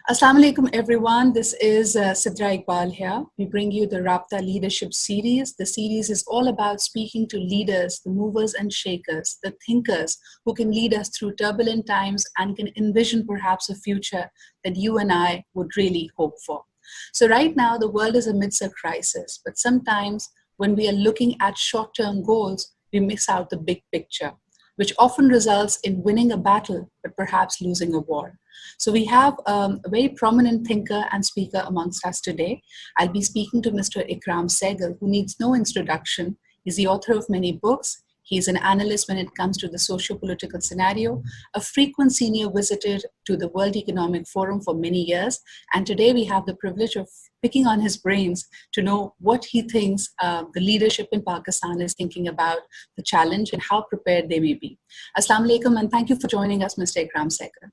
Assalamu alaikum, everyone. This is Sidra Iqbal here. We bring you the Raabta Leadership Series. The series is all about speaking to leaders, the movers and shakers, the thinkers who can lead us through turbulent times and can envision perhaps a future that you and I would really hope for. So right now, the world is amidst a crisis, but sometimes when we are looking at short-term goals, we miss out the big picture, which often results in winning a battle, but perhaps losing a war. So we have a very prominent thinker and speaker amongst us today. I'll be speaking to Mr. Ikram Sehgal, who needs no introduction. He's the author of many books. He's an analyst when it comes to the socio-political scenario, a frequent senior visitor to the World Economic Forum for many years. And today we have the privilege of picking on his brains to know what he thinks the leadership in Pakistan is thinking about the challenge and how prepared they may be. Assalamu alaikum, and thank you for joining us, Mr. Ikram Sehgal.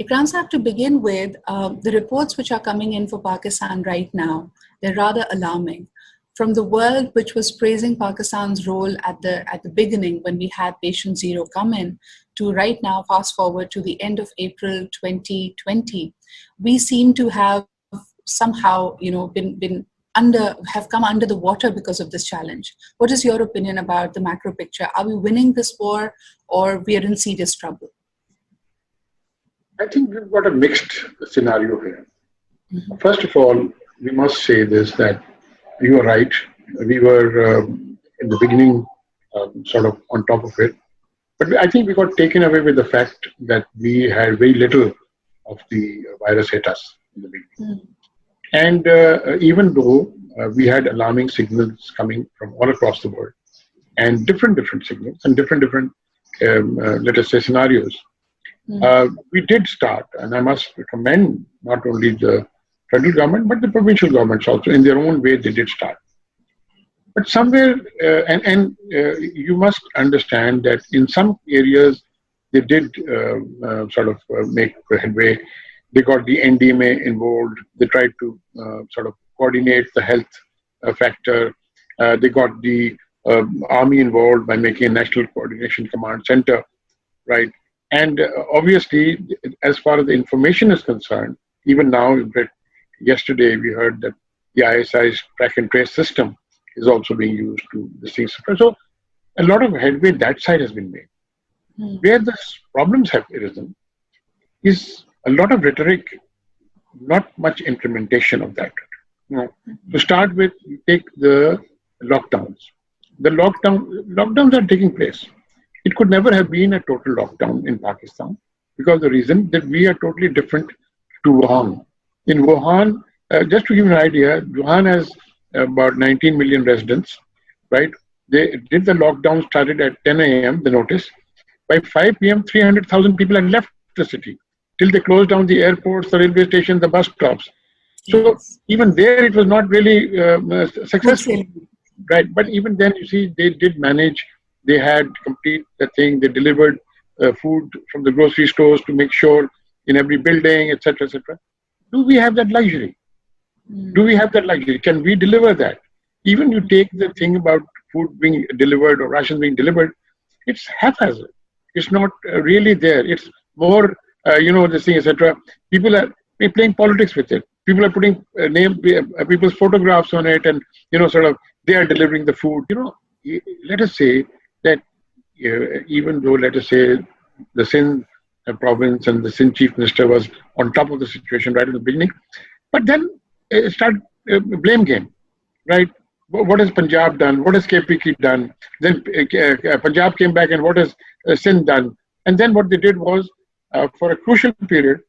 Ikram Sahab, to begin with, the reports which are coming in for Pakistan right now, they're rather alarming. From the world which was praising Pakistan's role at the beginning when we had patient zero come in, to right now, fast forward to the end of April 2020, we seem to have somehow, have come under the water because of this challenge. What is your opinion about the macro picture? Are we winning this war, or we are in serious trouble? I think we've got a mixed scenario here. Mm-hmm. First of all, we must say this, that you are right. We were in the beginning sort of on top of it. But I think we got taken away with the fact that we had very little of the virus hit us in the beginning. Mm-hmm. And even though we had alarming signals coming from all across the world, and different signals and different let us say, scenarios, we did start, and I must commend not only the federal government, but the provincial governments also. In their own way, they did start. But somewhere, you must understand that in some areas, they did make headway. They got the NDMA involved. They tried to sort of coordinate the health factor. They got the army involved by making a National Coordination Command Center, right? And obviously, as far as the information is concerned, even now, yesterday we heard that the ISI's track and trace system is also being used to this thing. So a lot of headway that side has been made. Where the problems have arisen is a lot of rhetoric, not much implementation of that. To start with, you take the lockdowns. The lockdowns are taking place. It could never have been a total lockdown in Pakistan because the reason that we are totally different to Wuhan. In Wuhan, just to give you an idea, Wuhan has about 19 million residents, right? They did the lockdown, started at 10 a.m., the notice. By 5 p.m., 300,000 people had left the city till they closed down the airports, the railway stations, the bus stops. So even there, it was not really successful, right? But even then, you see, they did manage. They had complete the thing. They delivered food from the grocery stores to make sure in every building, etc., etc. Do we have that luxury? Do we have that luxury? Can we deliver that? Even you take the thing about food being delivered or rations being delivered, it's haphazard. It's not really there. It's more, this thing, etc. People are playing politics with it. People are putting people's photographs on it, and they are delivering the food. Let us say that even though, let us say, the Sindh province and the Sindh chief minister was on top of the situation right at the beginning, but then start blame game, right? What has Punjab done? What has KPK done? Then Punjab came back, and what has Sindh done? And then what they did was, for a crucial period,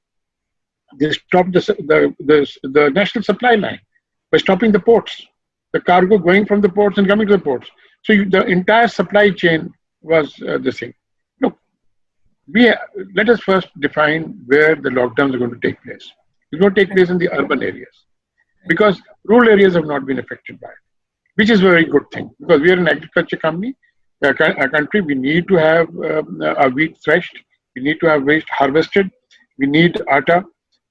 they stopped the national supply line by stopping the ports, the cargo going from the ports and coming to the ports. So the entire supply chain was this thing. Look, let us first define where the lockdowns are going to take place. It's going to take place in the urban areas because rural areas have not been affected by it, which is a very good thing because we are an agriculture country. We need to have our wheat threshed. We need to have waste harvested. We need atta.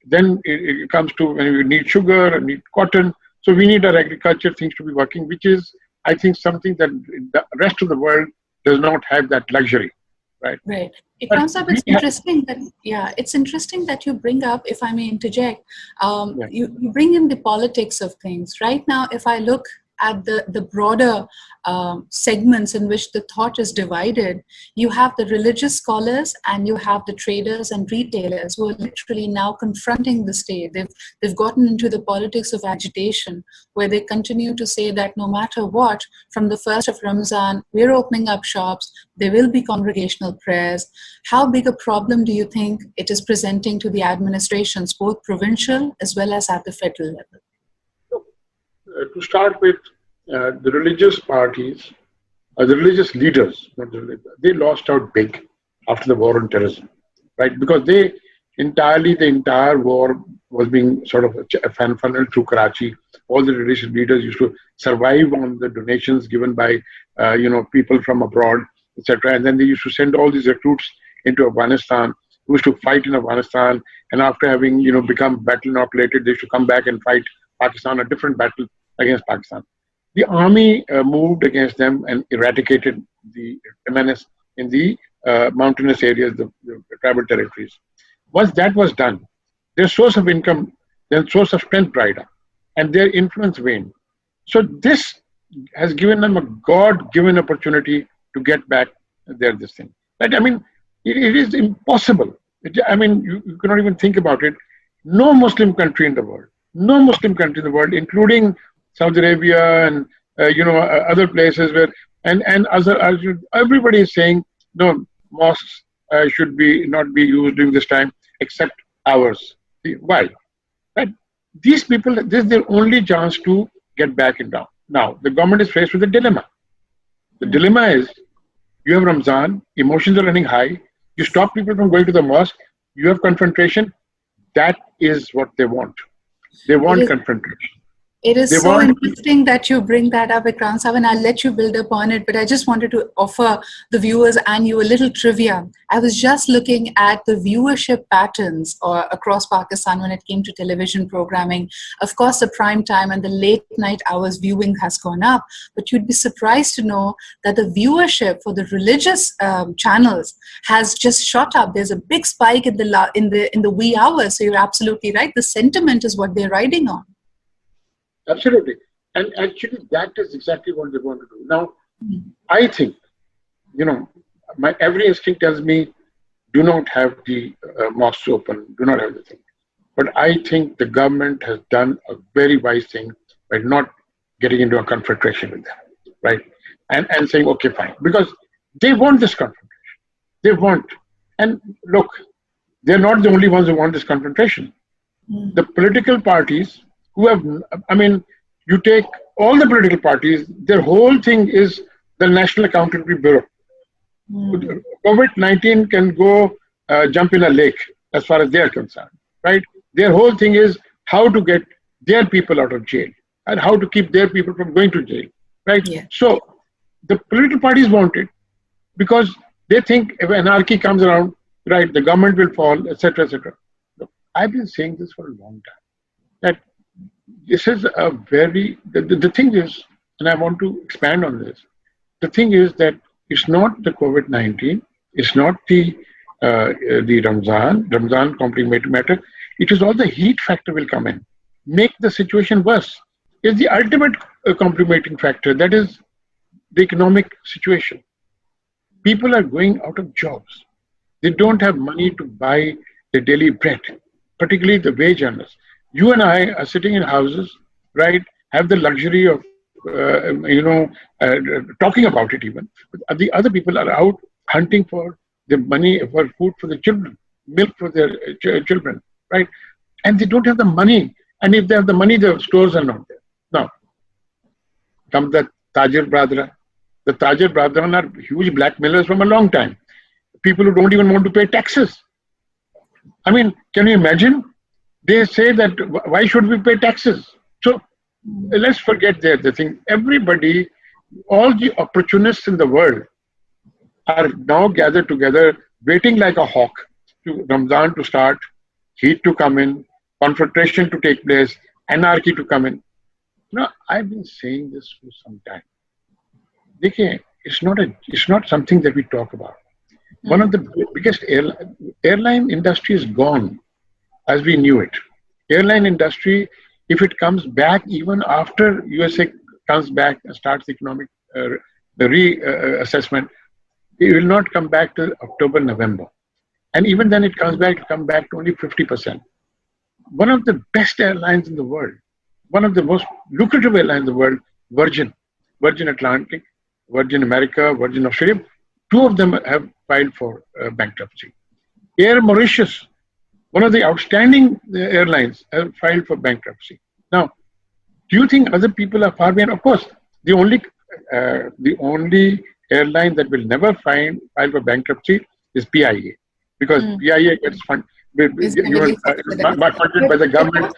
Then it comes to when we need sugar and need cotton. So we need our agriculture things to be working, which is, I think, something that the rest of the world does not have that luxury, right? Right. But Ikram Sahab, we it's interesting that, yeah, it's interesting that you bring up, if I may interject, yeah. you bring in the politics of things. Right now, if I look at the broader segments in which the thought is divided, you have the religious scholars and you have the traders and retailers who are literally now confronting the state. They've gotten into the politics of agitation, where they continue to say that no matter what, from the 1st of Ramzan, we're opening up shops, there will be congregational prayers. How big a problem do you think it is presenting to the administrations, both provincial as well as at the federal level? To start with, the religious parties, the religious leaders, they lost out big after the war on terrorism, right? Because the entire war was being sort of funneled through Karachi. All the religious leaders used to survive on the donations given by, people from abroad, etc. And then they used to send all these recruits into Afghanistan, who used to fight in Afghanistan. And after having, become battle inoculated, they used to come back and fight Pakistan, a different battle against Pakistan. The army moved against them and eradicated the menace in the mountainous areas, the tribal territories. Once that was done, their source of income, their source of strength dried up, and their influence waned. So this has given them a God-given opportunity to get back this thing. Right? I mean, it is impossible. You cannot even think about it. No Muslim country in the world, including Saudi Arabia and other places where everybody is saying no, mosques should not be used during this time except ours. Why? Right? These people, this is their only chance to get back in town. Now the government is faced with a dilemma. The dilemma is you have Ramzan, emotions are running high. You stop people from going to the mosque. You have confrontation. That is what they want. They want confrontation. It is so interesting that you bring that up, Ikram Sahab, and I'll let you build upon it. But I just wanted to offer the viewers and you a little trivia. I was just looking at the viewership patterns across Pakistan when it came to television programming. Of course, the prime time and the late night hours viewing has gone up. But you'd be surprised to know that the viewership for the religious channels has just shot up. There's a big spike in the wee hours. So you're absolutely right. The sentiment is what they're riding on. Absolutely. And actually, that is exactly what they want to do. Now, I think, my every instinct tells me, do not have the mosques open, do not have the thing. But I think the government has done a very wise thing by not getting into a confrontation with them, right? And saying, okay, fine. Because they want this confrontation. They want. And look, they're not the only ones who want this confrontation. The political parties, you take all the political parties, their whole thing is the National Accountability Bureau. COVID-19 can go jump in a lake as far as they are concerned, right? Their whole thing is how to get their people out of jail and how to keep their people from going to jail, right? Yeah. So the political parties want it because they think if anarchy comes around, right, the government will fall, etc., etc. Look, I've been saying this for a long time, that this is a the thing is, and I want to expand on this, the thing is that it's not the COVID-19, it's not the Ramzan complicated matter, it is all the heat factor will come in, make the situation worse. It's the ultimate complicating factor, that is the economic situation. People are going out of jobs. They don't have money to buy their daily bread, particularly the wage earners. You and I are sitting in houses, right, have the luxury of, talking about it even. But the other people are out hunting for the money, for food for the children, milk for their children, right? And they don't have the money. And if they have the money, the stores are not there. Now, come the Tajir Bradra. The Tajir Bradran are huge blackmailers from a long time. People who don't even want to pay taxes. I mean, can you imagine? They say that why should we pay taxes? So let's forget the thing. Everybody, all the opportunists in the world are now gathered together, waiting like a hawk to Ramzan to start, heat to come in, confrontation to take place, anarchy to come in. I've been saying this for some time. It's not something that we talk about. One of the biggest airline industry is gone as we knew it. Airline industry, if it comes back even after USA comes back and starts economic the reassessment, it will not come back to October, November. And even then it comes back to only 50%. One of the best airlines in the world, one of the most lucrative airlines in the world, Virgin Atlantic, Virgin America, Virgin Australia, two of them have filed for bankruptcy. Air Mauritius, one of the outstanding airlines, have filed for bankruptcy. Now, do you think other people are far behind? Of course, the only airline that will never file for bankruptcy is PIA, because PIA gets funded by the government.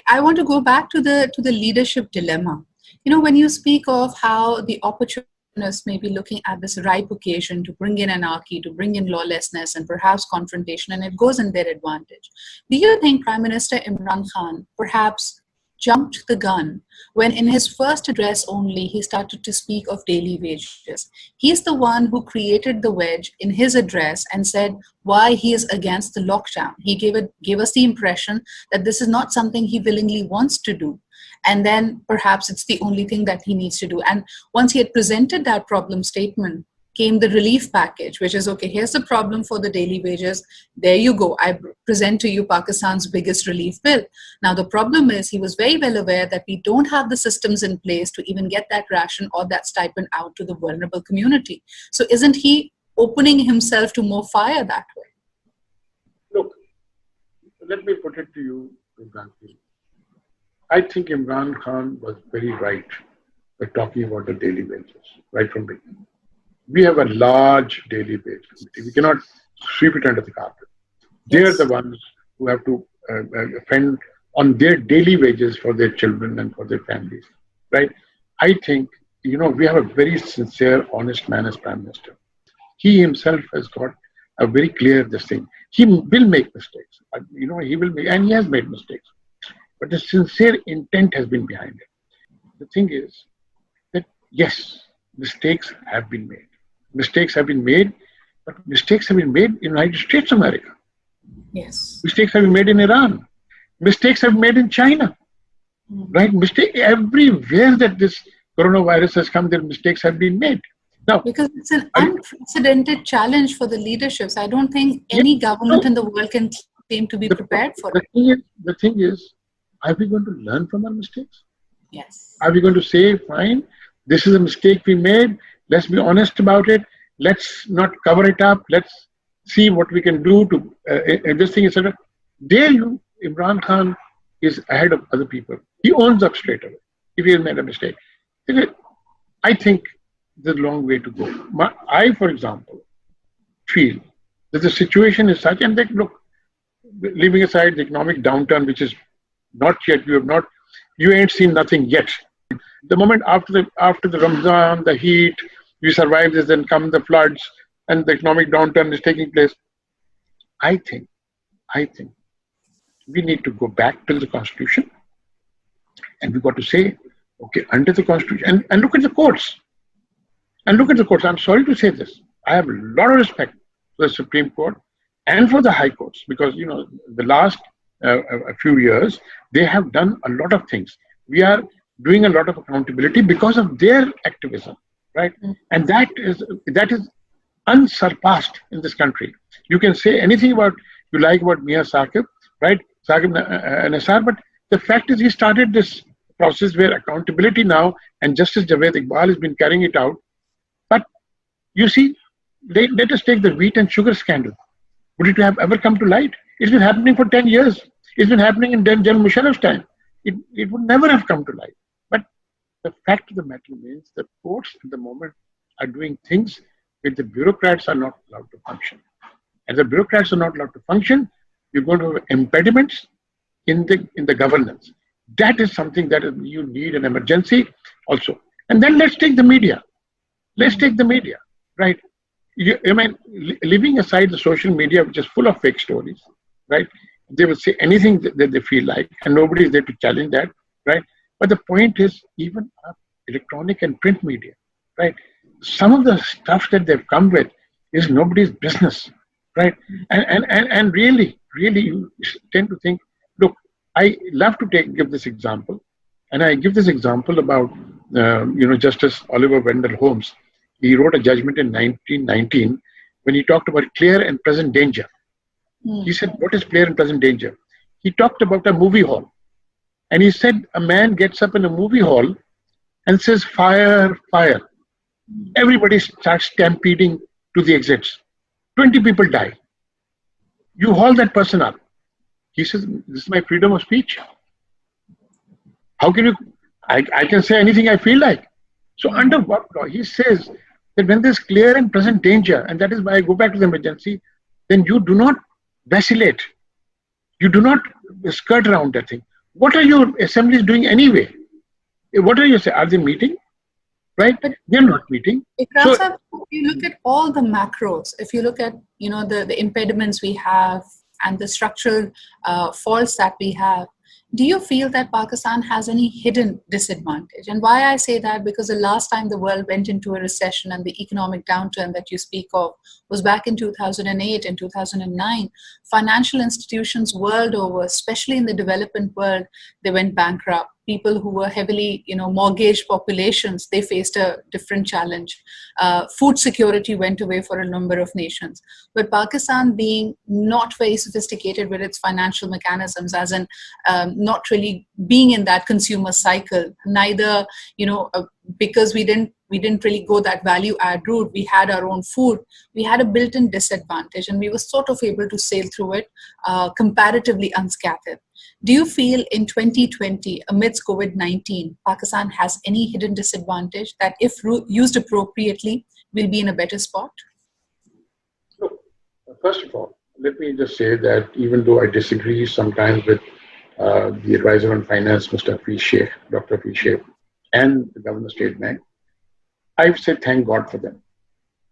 I want to go back to the leadership dilemma. When you speak of how the opportunists may be looking at this ripe occasion to bring in anarchy, to bring in lawlessness and perhaps confrontation, and it goes in their advantage. Do you think Prime Minister Imran Khan perhaps jumped the gun when in his first address only he started to speak of daily wages? He's the one who created the wedge in his address and said why he is against the lockdown. He gave us the impression that this is not something he willingly wants to do. And then perhaps it's the only thing that he needs to do. And once he had presented that problem statement, came the relief package, which is, okay, here's the problem for the daily wages. There you go. I present to you Pakistan's biggest relief bill. Now, the problem is he was very well aware that we don't have the systems in place to even get that ration or that stipend out to the vulnerable community. So isn't he opening himself to more fire that way? Look, let me put it to you, Imran. I think Imran Khan was very right by talking about the daily wages right from the beginning. We have a large daily wage committee. We cannot sweep it under the carpet. They are the ones who have to fend on their daily wages for their children and for their families, right? I think, we have a very sincere, honest man as Prime Minister. He himself has got a very clear this thing. He will make mistakes. He will make, and he has made mistakes. But the sincere intent has been behind it. The thing is that, yes, mistakes have been made. Mistakes have been made, but mistakes have been made in the United States of America. Yes. Mistakes have been made in Iran. Mistakes have been made in China. Right? Everywhere that this coronavirus has come, there mistakes have been made. Now, because it's an unprecedented challenge for the leaderships. I don't think any government in the world can claim to be prepared for it. The thing is, are we going to learn from our mistakes? Yes. Are we going to say, fine, this is a mistake we made, let's be honest about it, let's not cover it up, let's see what we can do to this thing, etc. There Imran Khan is ahead of other people. He owns up straight away if he has made a mistake. I think there's a long way to go. I, for example, feel that the situation is such, and look, leaving aside the economic downturn, which is not yet, you ain't seen nothing yet. The moment after the Ramzan, the heat, you survive this, then come the floods, and the economic downturn is taking place. I think we need to go back to the Constitution, and we've got to say, okay, under the Constitution, and look at the courts. I'm sorry to say this. I have a lot of respect for the Supreme Court and for the High Courts, because, the last a few years, they have done a lot of things. We are doing a lot of accountability because of their activism, right? And that is unsurpassed in this country. You can say anything you like about Mia Saqib, right? Saqib Nisar, but the fact is he started this process where accountability now, and Justice Javed Iqbal has been carrying it out. But you see, let us take the wheat and sugar scandal. Would it have ever come to light? It's been happening for 10 years. It's been happening in General Musharraf's time. It would never have come to light. But the fact of the matter remains that courts at the moment are doing things which the bureaucrats are not allowed to function. And the bureaucrats are not allowed to function, you're going to have impediments in the governance. That is something that you need an emergency also. And then let's take the media. Right? Leaving aside the social media, which is full of fake stories, right? They will say anything that they feel like, and nobody is there to challenge that, right? But the point is, even electronic and print media, right? some of the stuff that they've come with is nobody's business, right? And really, you tend to think, look, I love to give this example, and I give this example about Justice Oliver Wendell Holmes. He wrote a judgment in 1919 when he talked about clear and present danger. He said, what is clear and present danger? He talked about a movie hall. And he said, a man gets up in a movie hall and says, fire, fire. Everybody starts stampeding to the exits. 20 people die. You haul that person up. He says, this is my freedom of speech. How can you, I can say anything I feel like. So under what law? He says that when there's clear and present danger, and that is why I go back to the emergency, then you do not vacillate. You do not skirt around that thing. What are your assemblies doing anyway? What are you saying? Are they meeting? Right? But they're not meeting. Ikram, if you look at all the macros, if you look at the impediments we have and the structural faults that we have, do you feel that Pakistan has any hidden disadvantage? And why I say that, because the last time the world went into a recession and the economic downturn that you speak of was back in 2008 and 2009. Financial institutions world over, especially in the developing world, they went bankrupt. People who were heavily, mortgaged populations, they faced a different challenge. Food security went away for a number of nations. But Pakistan, being not very sophisticated with its financial mechanisms, as in not really being in that consumer cycle, neither, because we didn't really go that value add route. We had our own food. We had a built-in disadvantage, and we were sort of able to sail through it comparatively unscathed. Do you feel in 2020, amidst COVID-19, Pakistan has any hidden disadvantage that, if used appropriately, will be in a better spot? Look, first of all, let me just say that even though I disagree sometimes with the advisor on finance, Mr. Hafiz Sheikh, Dr. Hafiz Sheikh, and the Governor State Bank, I say thank God for them.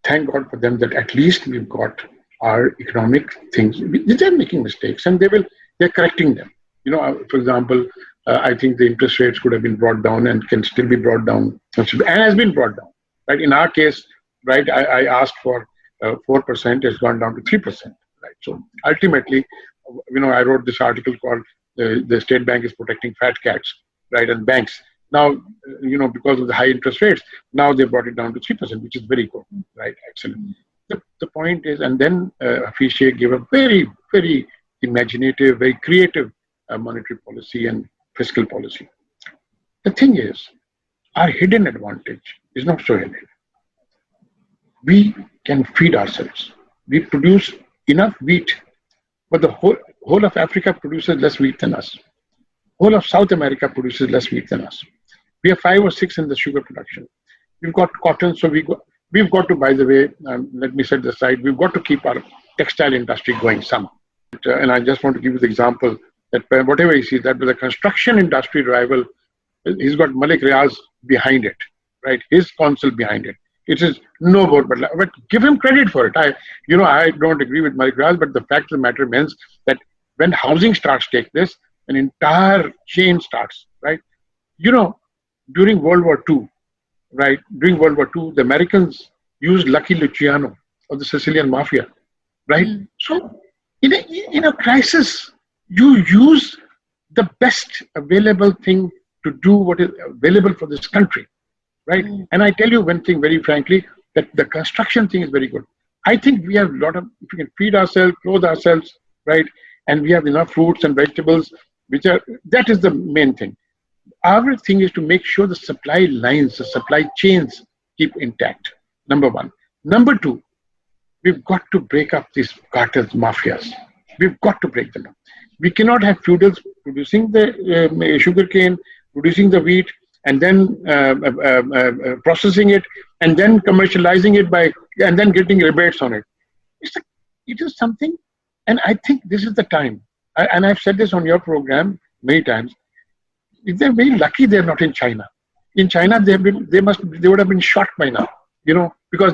Thank God for them that at least we've got our economic things. They're making mistakes, and they're correcting them. For example, I think the interest rates could have been brought down and can still be brought down, and has been brought down. Right? In our case, right, I asked for 4%, it's gone down to 3%. Right? So ultimately, I wrote this article called "The State Bank is Protecting Fat Cats," right, and banks. Now, because of the high interest rates, now they brought it down to 3%, which is very good, right? Excellent. The point is, and then Hafiz Sheikh gave a very, very imaginative, very creative monetary policy and fiscal policy. The thing is, our hidden advantage is not so hidden. We can feed ourselves. We produce enough wheat, but the whole of Africa produces less wheat than us. Whole of South America produces less wheat than us. We are 5 or 6 in the sugar production. We've got cotton, so we've got to, by the way, let me set this aside, we've got to keep our textile industry going somehow. And I just want to give you the example that whatever you see, that with the construction industry revival, he's got Malik Riaz behind it, right? His counsel behind it. It is no more, but give him credit for it. I don't agree with Malik Riaz, but the fact of the matter remains that when housing starts take this, an entire chain starts, right? During World War II, right? During World War II, the Americans used Lucky Luciano of the Sicilian Mafia, right? So in a crisis, you use the best available thing to do what is available for this country, right? And I tell you one thing very frankly, that the construction thing is very good. I think we have a lot of, if we can feed ourselves, clothe ourselves, right? And we have enough fruits and vegetables, that is the main thing. Our thing is to make sure the supply lines, the supply chains keep intact, number one. Number two, we've got to break up these cartels, mafias. We've got to break them up. We cannot have feudals producing the sugarcane, producing the wheat, and then processing it, and then commercializing it and then getting rebates on it. It is something, and I think this is the time. And I've said this on your program many times. If they're very lucky, they're not in China. In China, they would have been shot by now. Because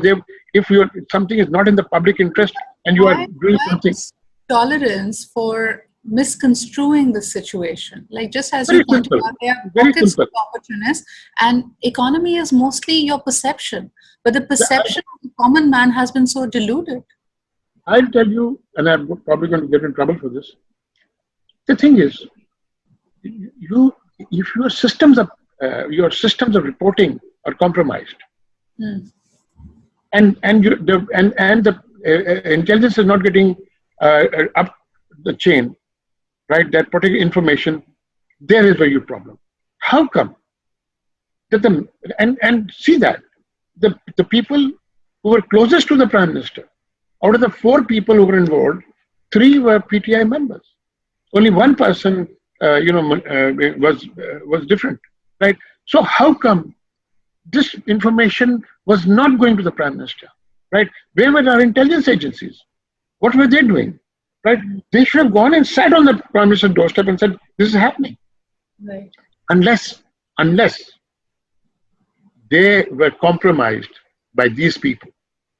if something is not in the public interest and you are doing something. Tolerance for misconstruing the situation. Like just as Very you pointed simple. out, there are Very pockets simple. of opportunists, and economy is mostly your perception. But the perception of the common man has been so diluted. I'll tell you, and I'm probably going to get in trouble for this. The thing is, you if your systems of reporting are compromised, and the intelligence is not getting up the chain, right? That particular information, there is where your problem. How come that and see that the people who were closest to the prime minister, out of the 4 people who were involved, 3 were PTI members. Only one person, was different, right? So how come this information was not going to the prime minister, right? Where were our intelligence agencies? What were they doing, right? They should have gone and sat on the prime minister's doorstep and said, "This is happening." Right. Unless they were compromised by these people,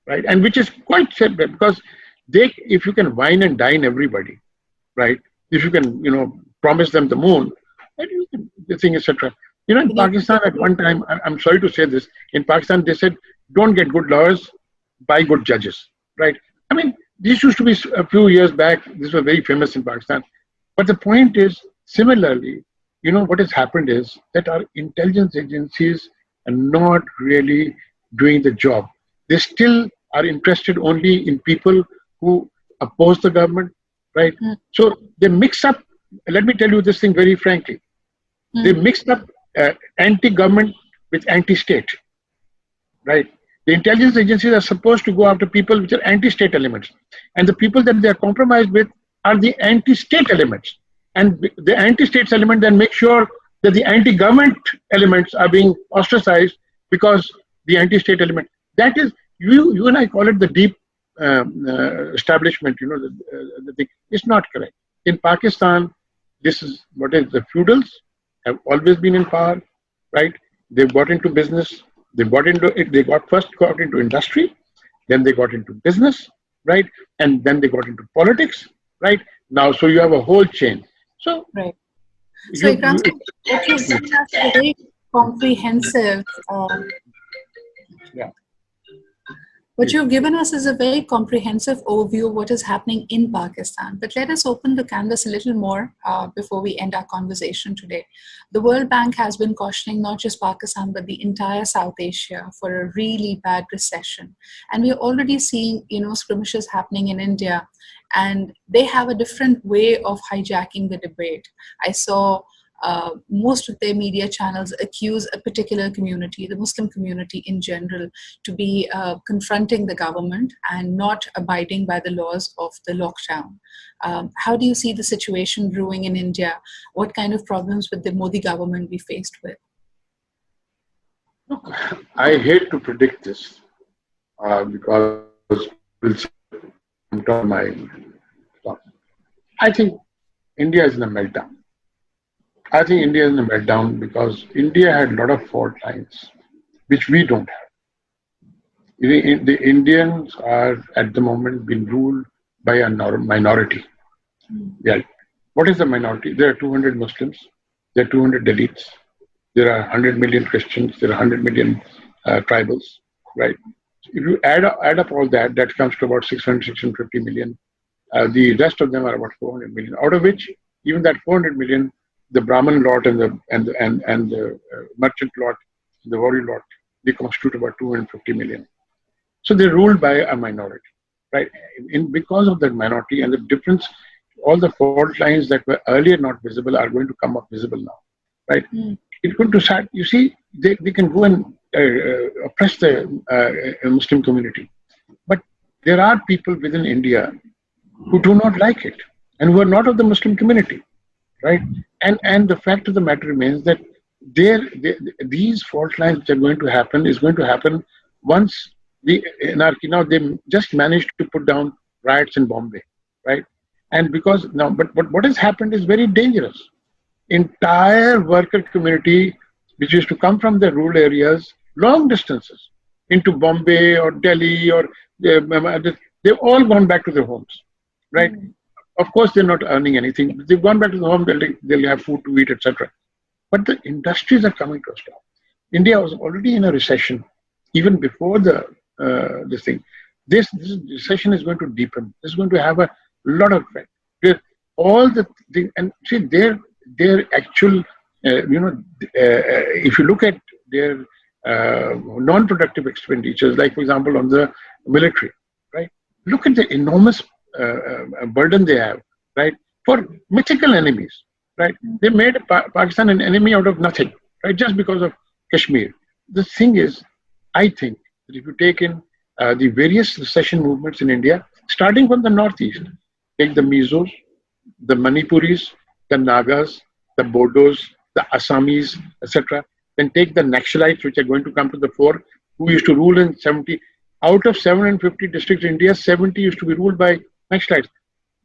right? And which is quite sad because if you can wine and dine everybody, right? If you can, promise them the moon, then you can, the thing, etc. In Pakistan at one time, I'm sorry to say this, in Pakistan they said, don't get good lawyers, buy good judges, right? I mean, this used to be a few years back. This was very famous in Pakistan. But the point is, similarly, what has happened is that our intelligence agencies are not really doing the job. They still are interested only in people who oppose the government, right? So they mix up, let me tell you this thing very frankly, they mixed up anti-government with anti-state, right? The intelligence agencies are supposed to go after people which are anti-state elements. And the people that they are compromised with are the anti-state elements. And the anti-state element then make sure that the anti-government elements are being ostracized because the anti-state element, that is, you and I call it the deep establishment, the thing. It's not correct. In Pakistan, this is what is the feudals have always been in power, right? They've got into business. They got into it. They got into industry, then they got into business, right? And then they got into politics, right? Now, so you have a whole chain. So, right. So, Ikram, what you've given us is a very comprehensive. What you've given us is a very comprehensive overview of what is happening in Pakistan. But let us open the canvas a little more before we end our conversation today. The World Bank has been cautioning not just Pakistan, but the entire South Asia for a really bad recession. And we're already seeing, skirmishes happening in India. And they have a different way of hijacking the debate. I saw most of their media channels accuse a particular community, the Muslim community in general, to be confronting the government and not abiding by the laws of the lockdown. How do you see the situation brewing in India? What kind of problems would the Modi government be faced with? Look, I hate to predict this because we'll see my thought. I think India is in a meltdown. I think India is in a meltdown because India had a lot of fault lines, which we don't have. The Indians are at the moment being ruled by a minority. Yeah. What is the minority? There are 200 Muslims, there are 200 Dalits, there are 100 million Christians, there are 100 million tribals, right? If you add up all that, that comes to about 600, 650 million. The rest of them are about 400 million, out of which even that 400 million, the Brahmin lot and the merchant lot, the warrior lot, they constitute about 250 million. So they're ruled by a minority, right? Because of that minority and the difference, all the fault lines that were earlier not visible are going to come up visible now, right? It's going to start. You see, they can go and oppress the Muslim community, but there are people within India who do not like it and who are not of the Muslim community. Right, and the fact of the matter remains that these fault lines which are going to happen is going to happen once the anarchy. Now they just managed to put down riots in Bombay, right? And because now, but what has happened is very dangerous. Entire worker community, which used to come from the rural areas, long distances into Bombay or Delhi or they've all gone back to their homes, right? Of course, they're not earning anything. They've gone back to the home, they'll have food to eat, etc. But the industries are coming to a stop. India was already in a recession even before this thing. This recession is going to deepen. This is going to have a lot of effect. All the thing, and see their actual, if you look at their non-productive expenditures, like for example on the military, right? Look at the enormous burden they have, right? For mythical enemies, right? They made Pakistan an enemy out of nothing, right? Just because of Kashmir. The thing is, I think that if you take in the various secession movements in India, starting from the northeast, take the Mizos, the Manipuris, the Nagas, the Bodos, the Assamese, etc. Then take the Naxalites, which are going to come to the fore, who used to rule in 70. Out of 750 districts in India, 70 used to be ruled by Naxalites.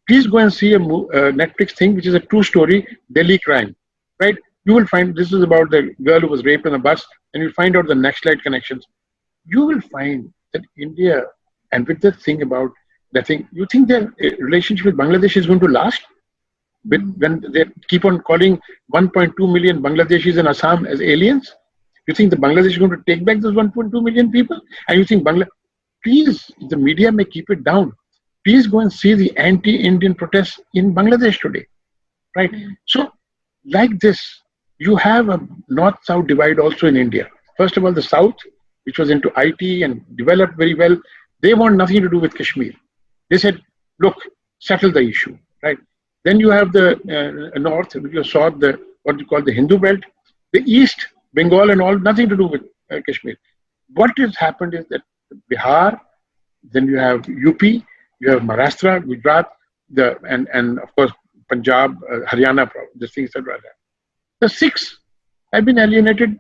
Please go and see a Netflix thing, which is a true story, Delhi crime, right? You will find, this is about the girl who was raped on a bus, and you'll find out the Naxalite connections. You will find that India, and with the thing about that thing, you think their relationship with Bangladesh is going to last? When they keep on calling 1.2 million Bangladeshis in Assam as aliens, you think the Bangladesh is going to take back those 1.2 million people? And you think please, the media may keep it down. Please go and see the anti-Indian protests in Bangladesh today, right? So, like this, you have a north-south divide also in India. First of all, the south, which was into IT and developed very well, they want nothing to do with Kashmir. They said, look, settle the issue, right? Then you have the north, which you saw what you call the Hindu belt. The east, Bengal and all, nothing to do with Kashmir. What has happened is that Bihar, then you have UP, you have Maharashtra, Gujarat, and of course Punjab, Haryana, the things that were there. The Sikhs have been alienated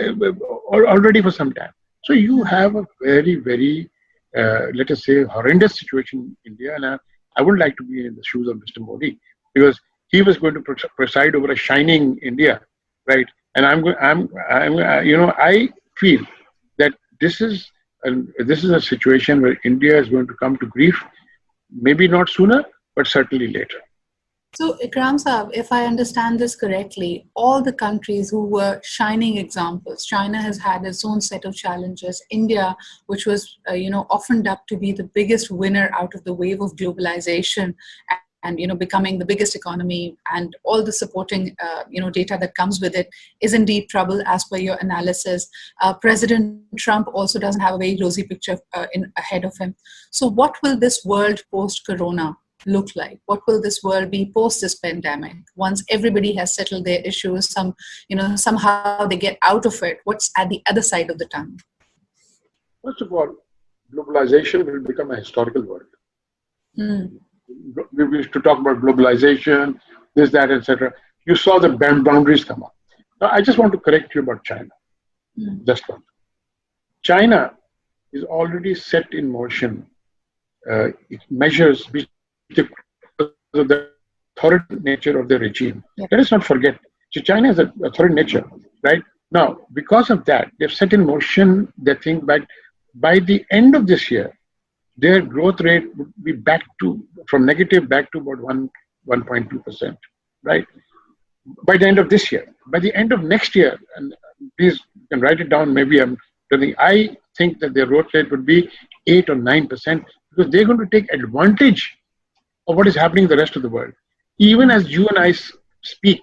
already for some time. So you have a very, very, let us say, horrendous situation in India. And I wouldn't like to be in the shoes of Mr. Modi, because he was going to preside over a shining India, right? And I feel that this is a situation where India is going to come to grief, maybe not sooner, but certainly later. So, Ikram Saab, if I understand this correctly, all the countries who were shining examples, China has had its own set of challenges. India, which was, often dubbed to be the biggest winner out of the wave of globalization, and becoming the biggest economy, and all the supporting data that comes with it, is indeed trouble as per your analysis. President Trump also doesn't have a very rosy picture ahead of him. So what will this world post-corona look like? What will this world be post this pandemic? Once everybody has settled their issues, somehow they get out of it, what's at the other side of the tunnel? First of all, globalization will become a historical word. We used to talk about globalization, this, that, etc. You saw the boundaries come up. Now, I just want to correct you about China. Just one. China is already set in motion measures which, because of the authoritarian nature of the regime. Let us not forget. So China has an authoritarian nature, right? Now, because of that, they've set in motion their thing by the end of this year, their growth rate would be from negative back to about 1.2%, right? By the end of this year. By the end of next year, and please you can write it down, maybe I think that their growth rate would be 8 or 9%, because they're going to take advantage of what is happening in the rest of the world. Even as you and I speak,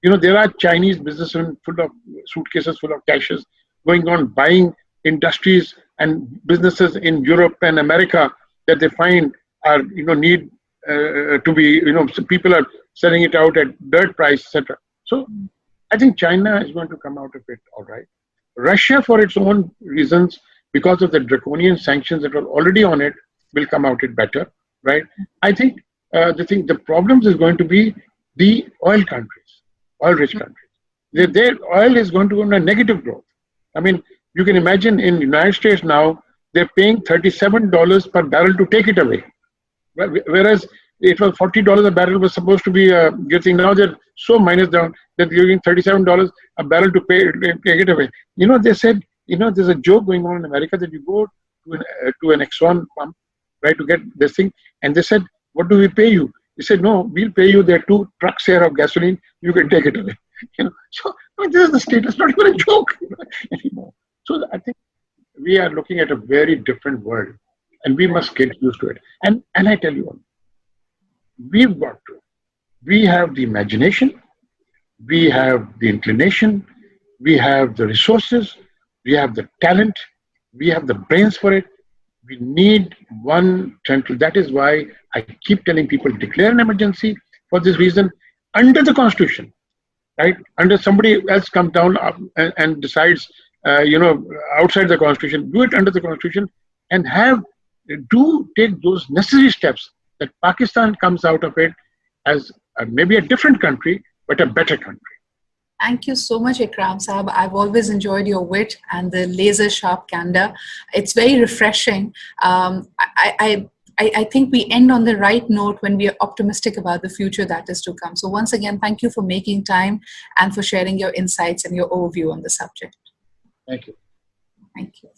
there are Chinese businessmen full of suitcases, full of cashes, going on buying industries and businesses in Europe and America that they find are, need to be, people are selling it out at dirt price, etc. So I think China is going to come out of it all right. Russia, for its own reasons, because of the draconian sanctions that are already on it, will come out it better, right? I think the problems is going to be the oil countries, oil-rich countries. Their oil is going to go on a negative growth. I mean, you can imagine in the United States now, they're paying $37 per barrel to take it away. Whereas it was $40 a barrel was supposed to be getting. Now they're so minus down that they're giving $37 a barrel to take it away. They said, there's a joke going on in America that you go to an Exxon pump, right, to get this thing. And they said, what do we pay you? He said, no, we'll pay you their 2 trucks here of gasoline. You can take it away. So I mean, this is the status, not even a joke anymore. So I think we are looking at a very different world, and we must get used to it. And I tell you what, we've got to. We have the imagination, we have the inclination, we have the resources, we have the talent, we have the brains for it. We need one central. That is why I keep telling people declare an emergency for this reason under the Constitution, right? Under somebody else comes down and decides, outside the Constitution, do it under the Constitution and take those necessary steps that Pakistan comes out of it as maybe a different country, but a better country. Thank you so much, Ikram Sahab. I've always enjoyed your wit and the laser sharp candor. It's very refreshing. I think we end on the right note when we are optimistic about the future that is to come. So once again, thank you for making time and for sharing your insights and your overview on the subject. Thank you. Thank you.